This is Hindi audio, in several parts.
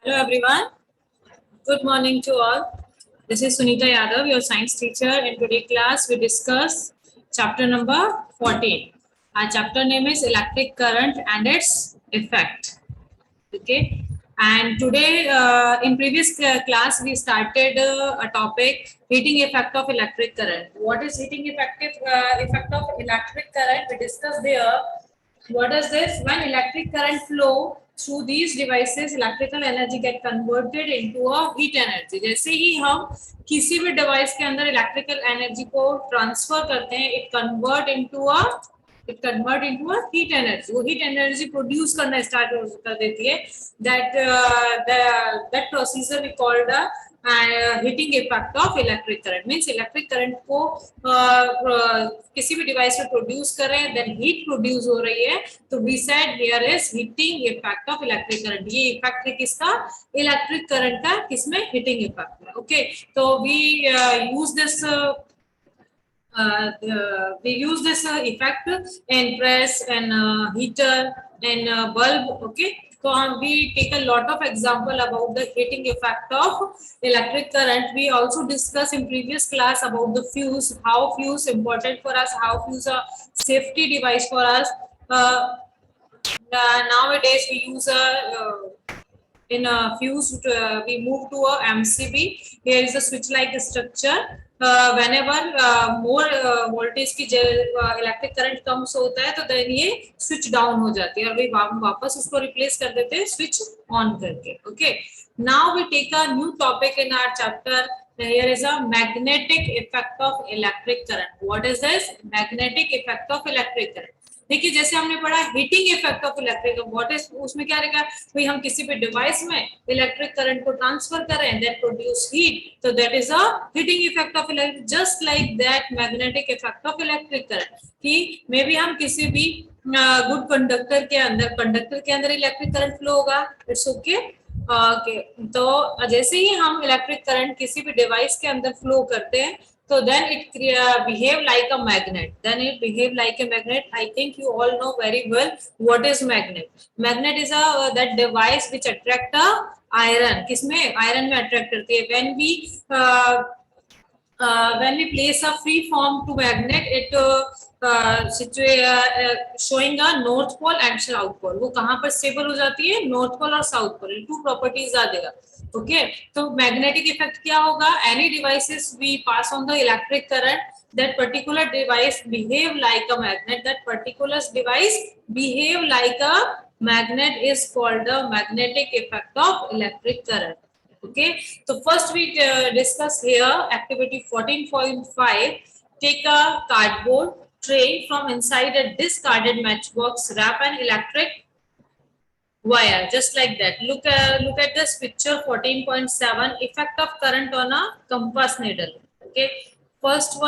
Hello everyone. Good morning to all. This is Sunita Yadav, your science teacher. In today's class, we discuss chapter number 14. Our chapter name is electric current and its effect. Okay. And today, in previous class, we started a topic: heating effect of electric current. What is heating effect of electric current? We discussed there. What is this? When electric current flow through these devices, electrical energy get converted into a heat energy. जैसे ही हम किसी भी डिवाइस के अंदर इलेक्ट्रिकल एनर्जी को ट्रांसफर करते हैं, it convert into a heat energy. वो heat energy produce करना start कर देती है. That procedure we call the heating effect of electric current. Means electric current को किसी भी डिवाइस में प्रोड्यूस कर रहे हैं, देन हीट प्रोड्यूस हो रही है, तो we said here is heating effect of electric current. ये इफेक्ट है किसका? इलेक्ट्रिक करंट का. किसमें? हीटिंग इफेक्ट में. ओके, तो we use this effect in press and heater and bulb. Okay, so we take a lot of example about the heating effect of electric current. We also discussed in previous class about the fuse, how fuse important for us, how fuse a safety device for us. Nowadays we use in a fuse, we move to a MCB. Here is a switch like structure. Whenever more voltage की इलेक्ट्रिक करंट कम होता है, तो देन ये स्विच डाउन हो जाती है और वही वापस उसको रिप्लेस कर देते हैं स्विच ऑन करके. Okay, now we take a new topic in our chapter. Here is a magnetic effect of electric current. What is this? Magnetic effect of electric current. देखिए, जैसे हमने पढ़ा heating effect of electric, what is, उसमें क्या रहेगा भाई, हम किसी भी डिवाइस में इलेक्ट्रिक करंट को ट्रांसफर करें, दैट प्रोड्यूस हीट, तो that is a heating effect of electric. Just like that magnetic effect of electric current, कि मे बी हम किसी भी गुड कंडक्टर के अंदर इलेक्ट्रिक करंट फ्लो होगा. It's okay. ओके, तो जैसे ही हम इलेक्ट्रिक करंट किसी भी डिवाइस के अंदर फ्लो करते हैं, so then it behave like a magnet. I think you all know very well what is magnet. Magnet is a that device which attract a iron. किसमें? iron में attract करती है. When we place a free form to magnet, it showing a north pole and south pole. वो कहाँ पर stable हो जाती है? north pole और south pole. Two properties आ देगा. ओके, तो मैग्नेटिक इफेक्ट क्या होगा? Any devices we pass on the electric current, that particular device behave like a magnet. That particular device behave like a magnet is called the magnetic effect of electric current. Okay, so first we discuss here activity 14.5. Take a cardboard tray, from inside a discarded matchbox wrap an electric wire, just like that. Look at this picture 14.7. Effect of current on a compass needle. Okay, first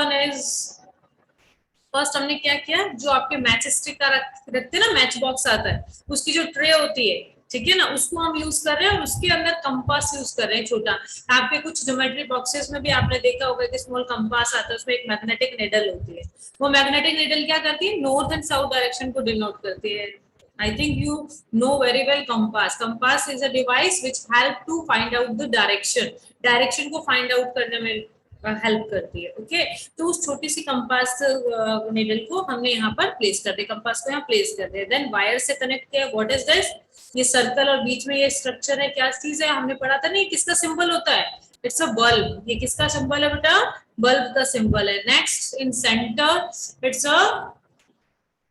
हमने क्या किया, जो आपके मैच स्टिक का रखते हैं ना, मैच बॉक्स आता है, उसकी जो ट्रे होती है, ठीक है ना, उसको हम यूज कर रहे हैं और उसके अंदर कंपास यूज कर रहे हैं छोटा. आपके कुछ ज्योमेट्री बॉक्सेस में भी आपने देखा होगा कि स्मॉल कंपास आता है, उसमें एक मैग्नेटिक नीडल होती है. वो मैग्नेटिक नीडल क्या करती है? नॉर्थ एंड साउथ डायरेक्शन को डिनोट करती है. I think you know very well compass. Compass is a device which help to find out the direction. Direction को find out करने में हेल्प करती है. ओके, तो उस छोटी सी कंपास नीडल को हमने यहाँ पर प्लेस कर दिया, कंपास को यहाँ प्लेस कर दिया. देन वायर से कनेक्ट किया. What is this? ये सर्कल और बीच में ये स्ट्रक्चर है, क्या चीज है? हमने पढ़ा था नहीं, किसका सिंबल होता है? It's a bulb. ये किसका सिंबल है बेटा? बल्ब का सिंबल है. Next, in centre it's a,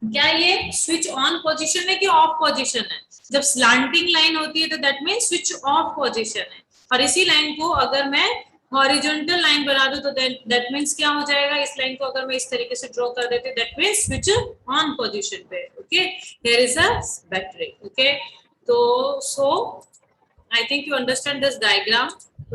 क्या ये स्विच ऑन पोजीशन है कि ऑफ पोजीशन है? जब स्लैंटिंग लाइन होती है तो that means switch off position है. और इसी लाइन को अगर मैं हॉरिजॉन्टल लाइन बना दूं तो दैट मींस क्या हो जाएगा? इस लाइन को अगर मैं इस तरीके से ड्रॉ कर देती हूं, that means switch on position पे. Okay, here is a battery. Okay, तो so I think you understand this diagram.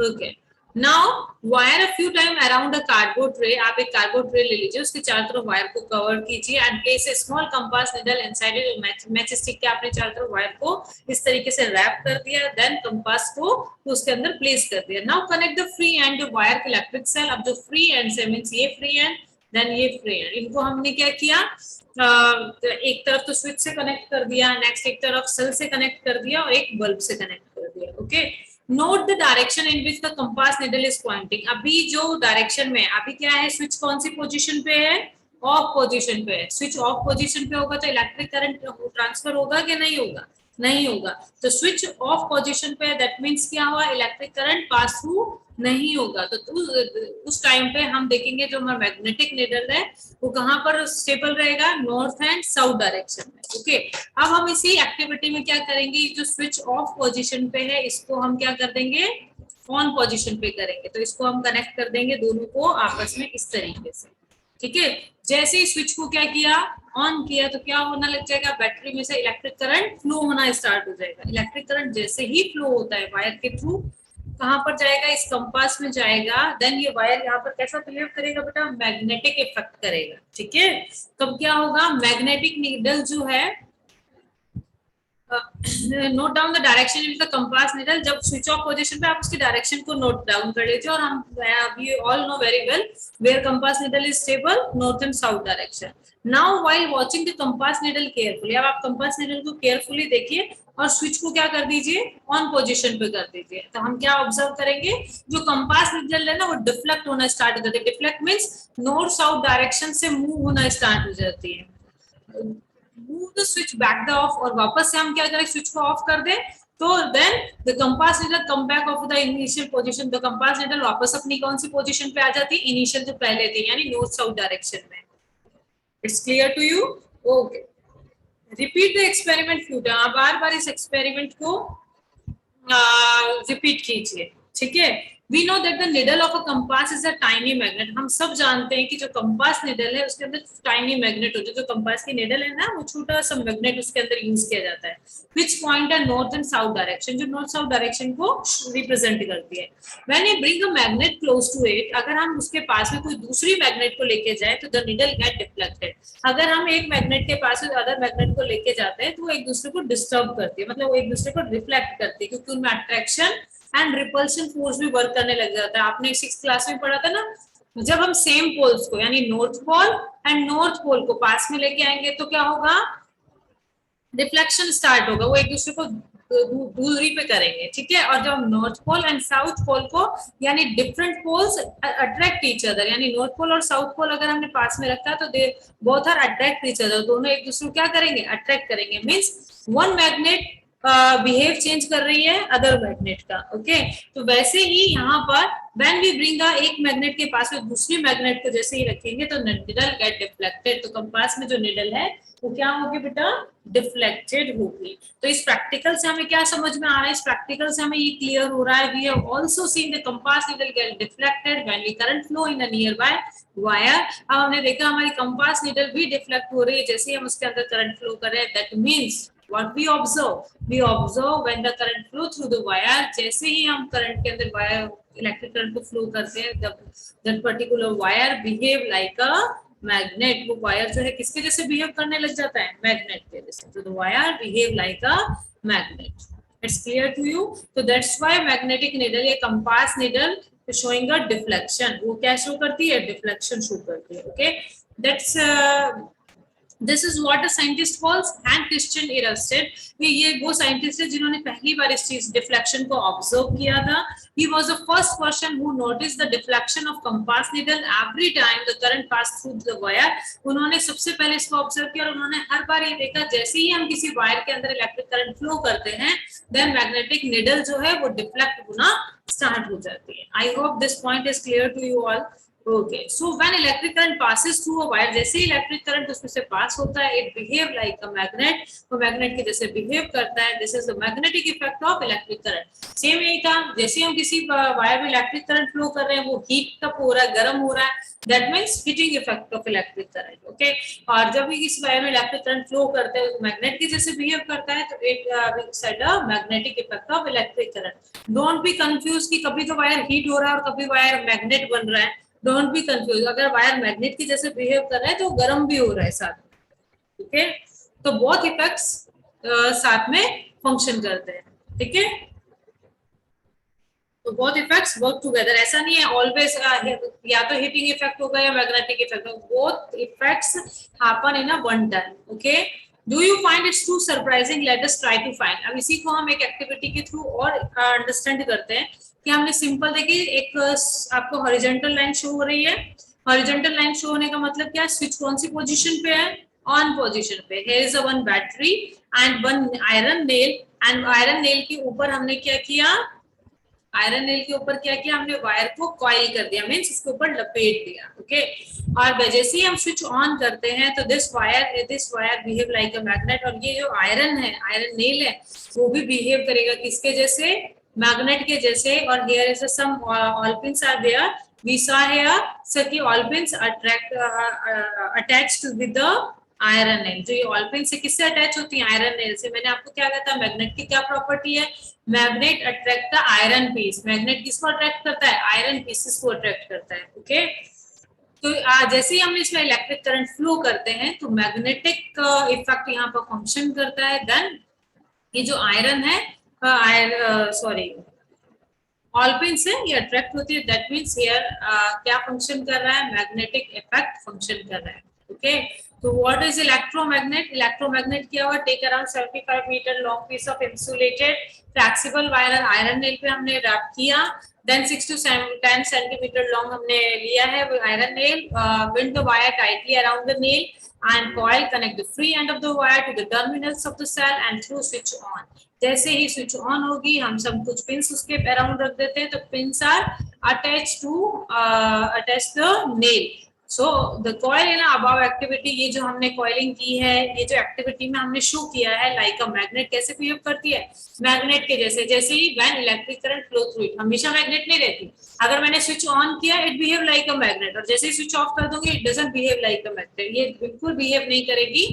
Okay, now wire a few time around a cardboard tray. आप एक कार्डबोर्ड ट्रे ले लीजिए, उसके चारों तरफ वायर को कवर कीजिए and place a small compass needle inside it. Match stick के आपने चारों तरफ वायर को इस तरीके से रैप कर दिया, देन कंपास को उसके अंदर प्लेस कर दिया. Now connect the free and wire के इलेक्ट्रिक सेल. अब जो फ्री एंड से मींस ये फ्री एंड, देन ये फ्री एंड, इनको हमने क्या किया, एक तरफ तो स्विच से कनेक्ट कर दिया, नेक्स्ट एक तरफ सेल से कनेक्ट कर दिया और एक बल्ब से कनेक्ट कर दिया. Okay. Note the direction in which the compass needle is pointing. अभी जो डायरेक्शन में अभी क्या है, स्विच कौन सी पोजीशन पे है, ऑफ पोजीशन पे है। स्विच ऑफ पोजीशन पे होगा तो इलेक्ट्रिक करंट ट्रांसफर होगा कि नहीं होगा, नहीं होगा। तो स्विच ऑफ पोजीशन पे, दैट मींस क्या हुआ, इलेक्ट्रिक करंट पास थ्रू नहीं होगा। तो उस टाइम पे हम देखेंगे जो हमारा मैग्नेटिक निडल है वो कहाँ पर स्टेबल रहेगा, नॉर्थ एंड साउथ डायरेक्शन में। ओके, अब हम इसी एक्टिविटी में क्या करेंगे, जो स्विच ऑफ पोजीशन पे है इसको हम क्या कर देंगे, ऑन पोजीशन पे करेंगे। तो इसको हम कनेक्ट कर देंगे दोनों को आपस में इस तरीके से, ठीक है। जैसे ही स्विच को क्या किया, ऑन किया, तो क्या होना लग जाएगा, बैटरी में से इलेक्ट्रिक करंट फ्लो होना स्टार्ट हो जाएगा। इलेक्ट्रिक करंट जैसे ही फ्लो होता है वायर के थ्रू, कहां पर जाएगा, इस कंपास में जाएगा। देन ये वायर यहाँ पर कैसा बिहेव करेगा बेटा, मैग्नेटिक इफेक्ट करेगा, ठीक है। तब क्या होगा, मैग्नेटिक नीडल जो है, note down the direction in the compass needle. जब स्विच ऑफ पोजीशन पे आप उसकी डायरेक्शन को नोट डाउन कर लीजिए। और हम we all know very well where compass needle is stable, north and south direction. Now while watching the compass needle carefully, अब आप कंपास निडल को केयरफुली देखिए और स्विच को क्या कर दीजिए, ऑन पोजीशन पे कर दीजिए। तो हम क्या ऑब्जर्व करेंगे, जो कंपास निडल है ना वो डिफ्लेक्ट होना स्टार्ट हो जाती है। Deflect means north south direction से मूव होना स्टार्ट हो जाती है। Move the switch back the of, और वापस से हम क्या करें, स्विच को ऑफ कर दें, तो then the compass needle come back of the initial position. The compass needle वापस अपनी कौन सी पोजीशन पे आ जाती है, इनिशियल जो पहले थी, यानी नॉर्थ साउथ डायरेक्शन में। It's clear to you, okay. Repeat the experiment few time, बार बार इस एक्सपेरिमेंट को रिपीट कीजिए, ठीक है। We know that the needle of a compass is a tiny magnet. हम सब जानते हैं कि जो कंपास निडल है उसके अंदर टाइनी मैग्नेट होता है। जो कंपास की निडल है ना वो छोटा सा मैग्नेट उसके अंदर यूज किया जाता है। Which point है नॉर्थ एंड साउथ डायरेक्शन, जो नॉर्थ साउथ डायरेक्शन को रिप्रेजेंट करती है। When you bring a magnet close to it, अगर हम उसके पास में कोई दूसरी मैग्नेट को लेके जाए तो the needle get deflected. अगर हम एक मैग्नेट के पास में अदर मैग्नेट को लेके जाते हैं तो वो एक दूसरे को डिस्टर्ब करती है, मतलब वो एक दूसरे को रिफ्लेक्ट करती है, क्योंकि उनमें अट्रैक्शन एंड रिपल्शन फोर्स भी वर्क करने लग जाता है। आपने 6th क्लास में पढ़ा था ना, जब हम सेम पोल्स को यानी north pole and north pole को पास में लेके आएंगे तो क्या होगा, रिफ्लेक्शन स्टार्ट होगा, वो एक दूसरे को दूरी पे करेंगे, ठीक है। और जब north pole and south pole को यानी different poles attract each other, यानी नॉर्थ पोल और साउथ पोल अगर हमने पास में रखा तो they both are attract each other, दोनों एक दूसरे को क्या करेंगे, अट्रैक्ट करेंगे। Means one magnet behave change कर रही है अदर मैग्नेट का, ओके। तो वैसे ही यहाँ पर व्हेन वी ब्रिंग एक मैग्नेट के पास में दूसरी मैग्नेट को जैसे ही रखेंगे तो निडल गेट डिफ्लेक्टेड। तो कंपास में जो निडल है वो क्या होगी बेटा, डिफ्लेक्टेड होगी। तो इस प्रैक्टिकल से हमें क्या समझ में आ रहा है, इस प्रैक्टिकल से हमें ये क्लियर हो रहा है, we have also seen the compass needle get deflected when we current flow in a near by wire. अब हमने देखा हमारी कंपास निडल भी डिफ्लेक्ट हो रही है जैसे ही हम उसके अंदर करंट फ्लो कर रहे हैं। That means what we observe when the current flow through the wire, जैसे ही हम करंट के अंदर वायर इलेक्ट्रिक करंट को फ्लो करते हैं that particular wire behave like a magnet, वो वायर जो है किसके जैसे बिहेव करने लग जाता है, मैग्नेट के जैसे। तो the wire behave like a magnet. It's clear to you? So that's why magnetic needle या compass needle showing a deflection, वो क्या शो करती है, डिफ्लेक्शन शो करती है, okay. That's This is what a scientist calls Hans Christian Ørsted. ये वो साइंटिस्ट है जिन्होंने पहली बार इस चीज डिफ्लेक्शन को ऑब्जर्व किया था। He was the first person who noticed the deflection of compass needle every time the current passed through the wire. उन्होंने सबसे पहले इसको ऑब्जर्व किया और उन्होंने हर बार ये देखा जैसे ही हम किसी वायर के अंदर इलेक्ट्रिक करंट फ्लो करते हैं देन मैग्नेटिक निडल जो है वो डिफ्लेक्ट होना स्टार्ट हो जाती है। I hope this point is clear to you all. Okay, so when electric current passes through a wire, जैसे ही इलेक्ट्रिक करंट उसमें से पास होता है, it behave like a magnet, वो मैग्नेट के जैसे बिहेव करता है। This is the magnetic effect of electric current. Same यही था, जैसे हम किसी वायर में इलेक्ट्रिक करंट फ्लो कर रहे हैं वो हीट अप हो रहा है, गर्म हो रहा है, that means heating effect of electric current, okay. और जब भी किसी वायर में इलेक्ट्रिक करंट फ्लो करते हैं मैग्नेट के जैसे बिहेव करता है तो it said a magnetic effect of electric current. Don't be confused कि कभी तो वायर हीट हो रहा है और कभी वायर मैग्नेट बन रहा है। डोंट बी कंफ्यूज, अगर वायर मैग्नेट की जैसे बिहेव कर रहा है तो गर्म भी हो रहा है साथ में, ठीक है। तो बोथ इफेक्ट्स साथ में फंक्शन करते हैं, ठीक है। तो बोथ इफेक्ट्स वर्क टुगेदर, ऐसा नहीं है ऑलवेज या तो हीटिंग इफेक्ट होगा या मैग्नेटिक इफेक्ट होगा, both effects happen in a one time, okay. Do you find it's too surprising, let us try to find. अब इसी को हम एक एक्टिविटी के थ्रू और अंडरस्टैंड करते हैं कि हमने सिंपल देखिए एक आपको हॉरिजॉन्टल लाइन शो हो रही है। हॉरिजॉन्टल लाइन शो होने का मतलब क्या है, स्विच कौन सी पोजीशन पे है, ऑन पोजीशन पे। Here is a one battery and one iron nail, and iron nail के ऊपर हमने क्या किया, आयरन नेल के ऊपर क्या किया हमने, वायर को कॉइल कर दिया, मींस इसके ऊपर लपेट दिया। ओके, और जैसे ही हम स्विच ऑन करते हैं तो this wire behave like a magnet, और ये जो आयरन है, आयरन नेल है, वो भी बिहेव करेगा किसके जैसे, मैग्नेट के जैसे। और here is some all pins are there, we saw here so कि all pins attract attached with the iron nail. जो ये ऑल पिन से किससे अटैच होती है, आयरन नेल से। मैंने आपको क्या कहा था, मैग्नेट की क्या प्रॉपर्टी है, magnet attract the iron piece. Magnet किसको अट्रैक्ट करता है, आयरन पीसेस को अट्रैक्ट करता है। ओके, तो जैसे ही हम इसमें इलेक्ट्रिक करंट फ्लो करते हैं तो मैग्नेटिक इफेक्ट यहाँ पर फंक्शन करता है। देन ये जो आयरन है, सॉरी ऑलपिन से ये अट्रैक्ट होती है, दैट मींस हियर क्या फंक्शन कर रहा है, मैग्नेटिक इफेक्ट फंक्शन कर रहा है। ओके, तो व्हाट इज इलेक्ट्रोमैग्नेट, इलेक्ट्रोमैग्नेट क्या हुआ, take around 75 metre long piece of insulated flexible wire iron nail पे हमने रैप किया, देन 6 to 10 सेंटीमीटर लॉन्ग हमने लिया है iron nail, wind the wire tightly around the nail and coil, connect the free end of the wire to the terminals of the cell and through switch on। जैसे ही स्विच ऑन होगी हम सब कुछ पिंस उसके अराउंड रख देते हैं, तो pins are attach to attach the nail. So the coil in above activity, ये जो हमने कॉइलिंग की है, ये जो एक्टिविटी में हमने शो किया है, लाइक अ मैग्नेट कैसे बिहेव करती है, मैग्नेट के जैसे। जैसे ही when electric current flow through it, हमेशा मैग्नेट नहीं रहती। अगर मैंने स्विच ऑन किया it behave like a magnet, और जैसे ही स्विच ऑफ कर दूंगी it doesn't behave like a magnet, ये बिल्कुल बिहेव नहीं करेगी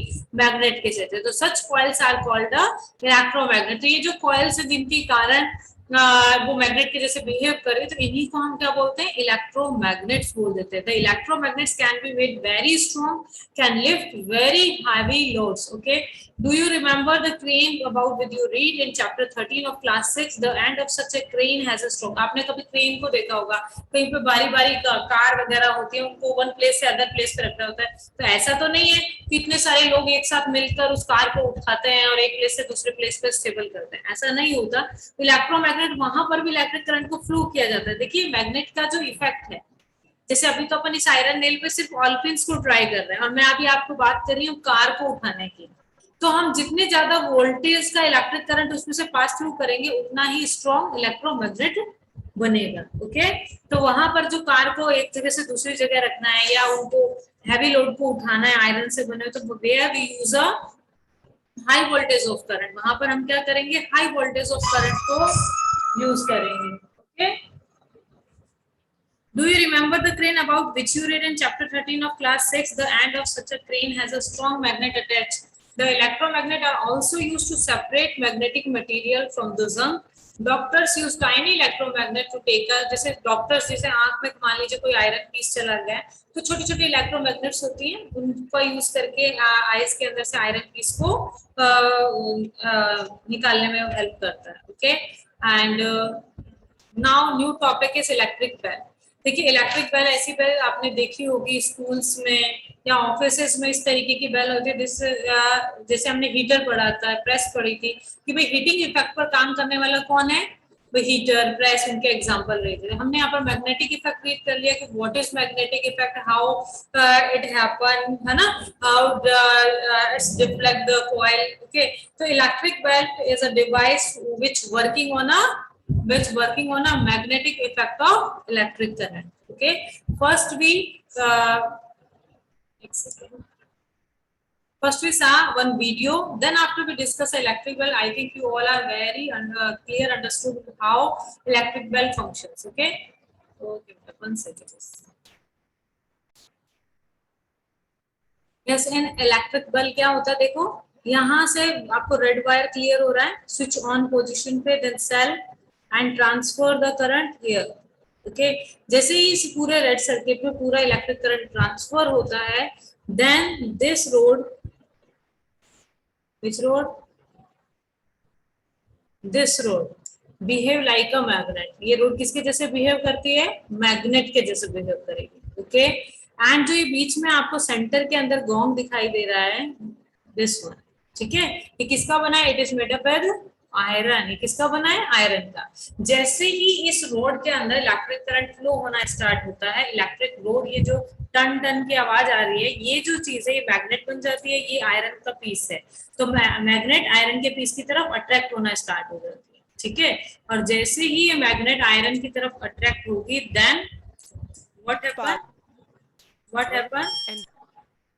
मैग्नेट के जैसे। तो such coils are called the electromagnet. तो ये जो कॉइल्स है जिनके कारण वो मैग्नेट के जैसे बिहेव करे, तो इन्हीं को हम क्या बोलते हैं, इलेक्ट्रोमैग्नेट्स बोल देते हैं। The electromagnets can be made very strong, can lift very heavy loads. Okay, do you remember the crane about with you read in chapter 13 of class 6, the end of such a crane has a stroke। आपने कभी क्रेन को देखा होगा, कहीं पे बारी बारी कार वगैरह होती है, उनको वन प्लेस से अदर प्लेस पे रखना होता है। तो ऐसा तो नहीं है कि इतने सारे लोग एक साथ मिलकर उस कार को उठाते हैं और एक प्लेस से दूसरे प्लेस पे स्टेबल करते हैं, ऐसा नहीं होता। इलेक्ट्रोमैग्नेट वहां पर भी इलेक्ट्रिक करंट को फ्लो किया जाता है। देखिए मैग्नेट का जो इफेक्ट है, जैसे अभी तो अपन इस आयरन नेल पे सिर्फ ऑलपिन्स को ट्राई कर रहे हैं, और मैं अभी आपको बात कर रही हूँ कार को उठाने की। तो हम जितने ज्यादा वोल्टेज का इलेक्ट्रिक करंट उसमें से पास थ्रू करेंगे, उतना ही स्ट्रॉन्ग इलेक्ट्रोमैग्नेट बनेगा। ओके, तो वहां पर जो कार को एक जगह से दूसरी जगह रखना है या उनको हैवी लोड को उठाना है, आयरन से बने, तो where we use a high voltage of current, वहां पर हम क्या करेंगे, हाई वोल्टेज ऑफ करंट को यूज करेंगे। Okay, do you remember the crane about which you read in chapter 13 of class 6? The end of such a crane has a strong magnet attached. The electromagnet are also used to separate magnetic material from the zinc. Doctors use tiny electromagnet to take a, जैसे डॉक्टर्स जैसे आंख में मान लीजिए कोई आयरन पीस चला गया है, तो छोटी छोटी इलेक्ट्रोमैग्नेट्स होती हैं, उनका यूज करके आइस के अंदर से आयरन पीस को निकालने में हेल्प करता है। Okay, and now new topic is electric bell. देखिए इलेक्ट्रिक बेल ऐसी बेल आपने देखी होगी स्कूल्स में या ऑफिसेज में, इस तरीके की बेल होती है जैसे हमने हीटर पढ़ा था, प्रेस पढ़ी थी कि भाई हीटिंग इफेक्ट पर काम करने वाला कौन है, वो हीटर, प्रेस, उनके एग्जांपल रहे थे। हमने यहाँ पर मैग्नेटिक इफेक्ट रीड कर लिया कि what is magnetic effect, how it happen, है ना, how it's deflect the coil. Okay, तो electric bell is a device which working on a magnetic effect of electric current। Okay, first we saw one video, then after we discuss electric bell, I think you all are very clear understood how electric bell functions। Okay, okay, 1 second। yes, in electric bell क्या होता है, देखो यहाँ से आपको रेड वायर क्लियर हो रहा है, स्विच ऑन पोजीशन पे, then cell and transfer the current here. Okay, जैसे ही इस पूरे रेड सर्किट में पूरा इलेक्ट्रिक करंट ट्रांसफर होता है, then this rod, which rod, this rod behave like a magnet. ये रोड किसके जैसे बिहेव करती है, मैग्नेट के जैसे बिहेव करेगी। ओके, एंड जो ये बीच में आपको सेंटर के अंदर गोंग दिखाई दे रहा है, दिस वन, ठीक है, ये किसका बना है? It is made up with iron. ये किसका बना है? आयरन का। जैसे ही इस रोड के अंदर इलेक्ट्रिक करंट फ्लो होना स्टार्ट होता है, इलेक्ट्रिक रोड, ये जो टन टन की आवाज आ रही है, ये जो चीज है ये मैग्नेट बन जाती है। ये आयरन का पीस है, तो मैग्नेट आयरन के पीस की तरफ अट्रैक्ट होना स्टार्ट हो जाती है। ठीक है, और जैसे ही ये मैग्नेट आयरन की तरफ अट्रैक्ट होगी, then what happen? What happen?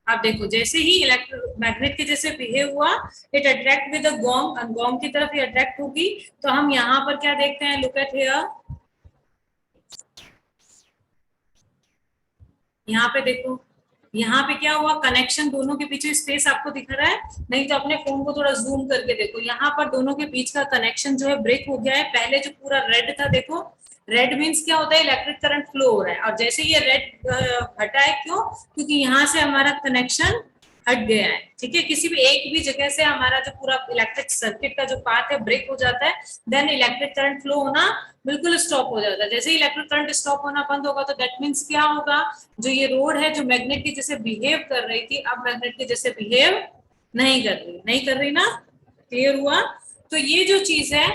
आप देखो, जैसे ही इलेक्ट्रोमैग्नेट के जैसे बिहेव हुआ, it attract with the gong, gong की तरफ ये अट्रैक्ट होगी। तो हम यहाँ पर क्या देखते हैं? लुक एट हियर, यहाँ पे देखो, यहाँ पे क्या हुआ? कनेक्शन, दोनों के पीछे स्पेस आपको दिख रहा है? नहीं तो अपने फोन को थोड़ा जूम करके देखो, यहाँ पर दोनों के बीच का कनेक्शन जो है ब्रेक हो गया है। पहले जो पूरा रेड था, देखो रेड मीन्स क्या होता है? इलेक्ट्रिक करंट फ्लो हो रहा है। और जैसे ये रेड हटा है, क्यों? क्योंकि यहाँ से हमारा कनेक्शन हट गया है। ठीक है, किसी भी एक भी जगह से हमारा जो पूरा इलेक्ट्रिक सर्किट का जो पाथ है ब्रेक हो जाता है, देन इलेक्ट्रिक करंट फ्लो होना बिल्कुल स्टॉप हो जाता है। जैसे ही इलेक्ट्रिक करंट स्टॉप होना बंद होगा, तो दैट मीन्स क्या होगा? जो ये रोड है, जो मैग्नेट की जैसे बिहेव कर रही थी, अब मैग्नेट के जैसे बिहेव नहीं कर रही, नहीं कर रही ना? क्लियर हुआ? तो ये जो चीज है,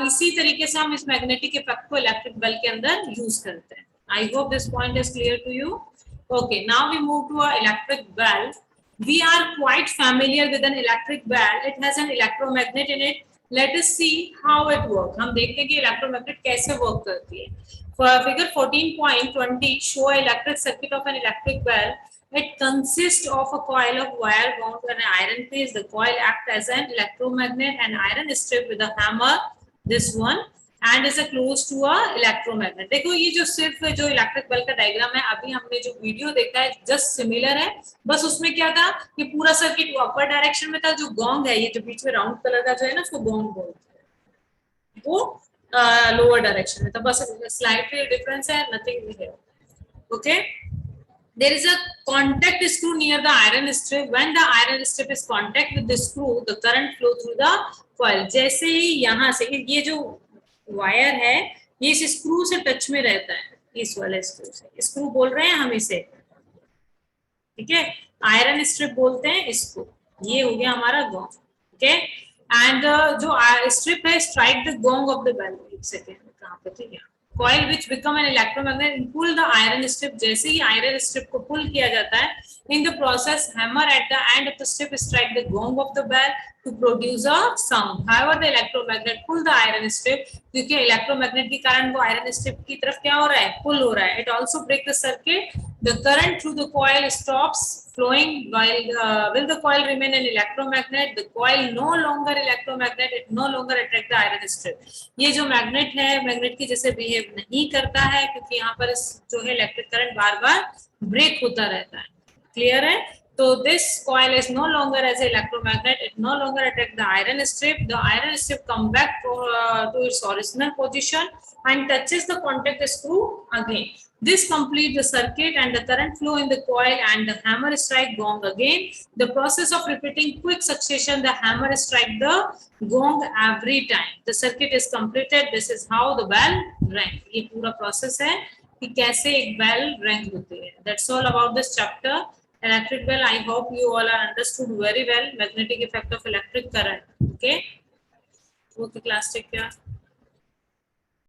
इसी तरीके से हम इस मैग्नेटिक इफेक्ट को इलेक्ट्रिक बेल के अंदर यूज करते हैं। I hope this point is clear to you. Okay, now we move to our electric bell. We are quite familiar with an electric bell. It has an electromagnet in it. Let us see how it works. हम देखते हैं कि electromagnet कैसे work करती है. For figure 14.20 show electric circuit of an electric bell. It consists of a coil of wire wound to an iron piece. The coil acts as an electromagnet and iron strip with a hammer. This one. And is close to a electromagnet. देखो ये जो सिर्फ जो इलेक्ट्रिक बल्ब का डायग्राम है, अभी हमने जो वीडियो देखा है जस्ट सिमिलर है। बस उसमें क्या था कि पूरा सर्किट अपर डायरेक्शन में था। जो गोंग है, ये जो बीच में राउंड कलर का जो है ना, उसको गोंग बोलते हैं, वो लोअर डायरेक्शन में था। बस स्लाइटली डिफरेंस है, nothing here. Okay, there is a contact screw near the iron strip. When the iron strip is contact with the screw, the current flow through the coil. जैसे ही यहाँ से ये जो वायर है, ये इस स्क्रू से टच में रहता है, इस वाले स्क्रू से। स्क्रू बोल रहे हैं हम इसे, ठीक है, आयरन स्ट्रिप बोलते हैं इसको। ये हो गया हमारा गोंग। ओके, एंड जो स्ट्रिप है strike the gong of the bell. एक सेकेंड, कहाँ पे थी? coil which become an electromagnet and pull the iron strip. जैसे ही आयरन स्ट्रिप को पुल किया जाता है, in the process hammer at the end of the strip strike the gong of the bell to produce a sound. However, the electromagnet pull the iron strip. क्योंकि इलेक्ट्रोमैग्नेट के कारण वो आयरन स्ट्रिप की तरफ क्या हो रहा है? पुल हो रहा है। It also break the circuit. The current through the coil stops flowing. While will the coil remain an electromagnet? The coil no longer electromagnet. It no longer attract the iron strip. ये जो मैग्नेट है, मैग्नेट की जैसे बिहेव नहीं करता है, क्योंकि यहाँ पर जो है इलेक्ट्रिक करंट बार बार ब्रेक होता रहता है। क्लियर है? तो this coil is no longer as an electromagnet. It no longer attract the iron strip. The iron strip come back to its original position and touches the contact screw again. This completes the circuit and the current flow in the coil and the hammer strike gong again. The process of repeating quick succession, the hammer strike the gong every time. The circuit is completed. This is how the bell rang. ये पूरा process है कि कैसे एक bell rang होती है। That's all about this chapter. Electric bell. I hope you all are understood very well. Magnetic effect of electric current. Okay. Okay, class, take care.